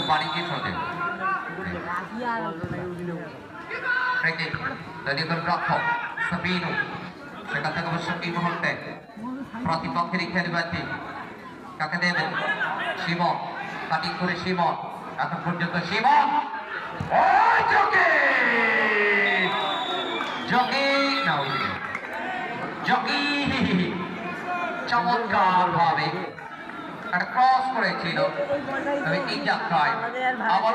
বাড়ি গিয়ে চলে রক্ষক সাবিনু সেখান থেকে অবশ্য এই মুহূর্তে প্রতিপক্ষের এই খেলোয়াড়টি কাকে দেবেন শিবন কাটিং করে শিবন এখন পর্যন্ত শিবন চমৎকার ভাবে একটা ক্রস করেছিল তবে এই যাত্রায় আবার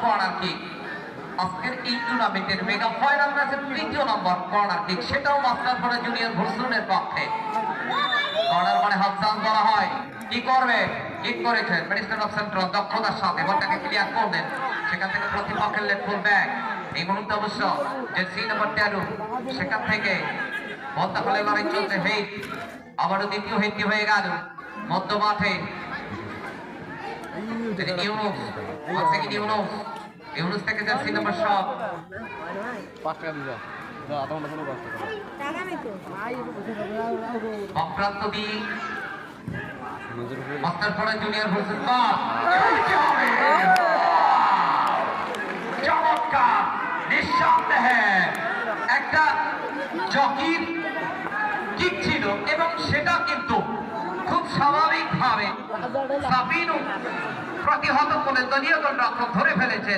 কর্নার কিক আজকের এই টুর্নামেন্টের মেগা ফাইনাল ম্যাচের ৩য় নম্বর কর্নার কিক সেটাও মাস্টারপাড়া জুনিয়র ভুসরুনের পক্ষে কর্নার মানে হাফ চান্স বলা হয় কি করবে কিক করেছেন ম্যানেজমেন্ট অফ সেন্ট্রাল দক্ষতার সাথে বলটাকে ক্লিয়ার করলেন সেখান থেকে প্রতিপক্ষের লেফট ফুল ব্যাক এই মুহূর্তে অবশ্য জার্সি নাম্বার 13 সেখান থেকে বল দখলের লড়াই চলছে হেড আবারও দ্বিতীয় হেডটি হয়ে গেল মধ্য মাঠে ইউনুস থেকে জার্সি নাম্বার 7 5 টাকা দিবা আধা ঘন্টা কোনো কষ্ট করে টাকা নাই তো অপ্রান্ত দিয়ে মাস্টারপাড়া জুনিয়র ভার্সেস চমৎকার নিঃসন্দেহে একটা জকির কিক ছিল এবং সেটা কিন্তু খুব স্বাভাবিকভাবে সাবিনু প্রতিহত করে দলীয় গোলরক্ষক ধরে ফেলেছে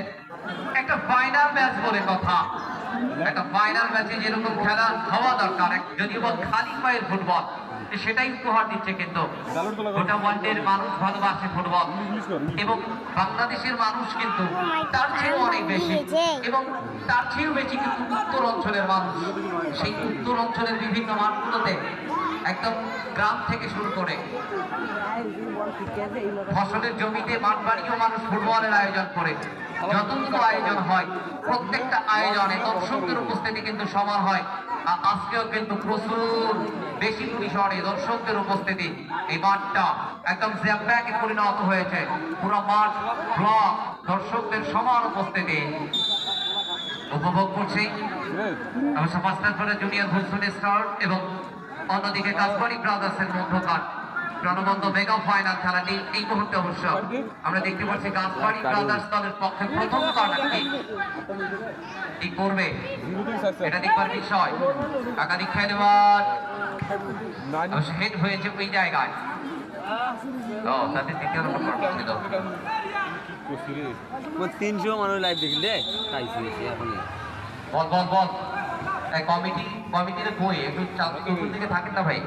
একটা ফাইনাল ম্যাচ বলে কথা একটা ফাইনাল ম্যাচে যেরকম খেলা হওয়া দরকার যদিও বল খালি পায়ের ফুটবল সেটাই উপহার দিচ্ছে কিন্তু গোটা ওয়ার্ল্ডের মানুষ ভালোবাসে ফুটবল এবং বাংলাদেশের মানুষ কিন্তু তার চেয়েও অনেক বেশি এবং তার চেয়েও বেশি কিন্তু উত্তর অঞ্চলের মানুষ সেই উত্তর অঞ্চলের বিভিন্ন মাঠগুলোতে একদম গ্রাম থেকে শুরু করে ফসলের জমিতে মাঠ বাড়িও মানুষ ফুটবলের আয়োজন করে যতগুলো আয়োজন হয় প্রত্যেকটা আয়োজনে দর্শকদের উপস্থিতি কিন্তু সমান হয় আর আজকেও কিন্তু প্রচুর বেশি পরিসরে দর্শকদের উপস্থিতি এই মাঠটা একদম জ্যাম্প্যাকে পরিণত হয়েছে পুরো মাঠ ব্লক দর্শকদের সমান উপস্থিতি উপভোগ করছি অবশ্য মাস্টারপাড়া জুনিয়র ভুলসুন স্টার এবং অন্যদিকে কাজবাড়ি ব্রাদার্সের মধ্যকার প্রাণবন্ত মেগা ফাইনাল খেলাটি এই মুহূর্তে অবশ্য আমরা দেখতে পাচ্ছি কাজবাড়ি ব্রাদার্স দলের পক্ষে প্রথম কর্নার কি করবে এটা দেখবার বিষয় একাধিক খেলোয়াড় অবশ্য হেড হয়েছে ওই জায়গায় তাদের দ্বিতীয় নম্বর কর্নার ছিল 300 মানুষ লাইভ দেখলে বল বল বল কমিটির বই একটু চতুর্দিকে থাকেন না ভাই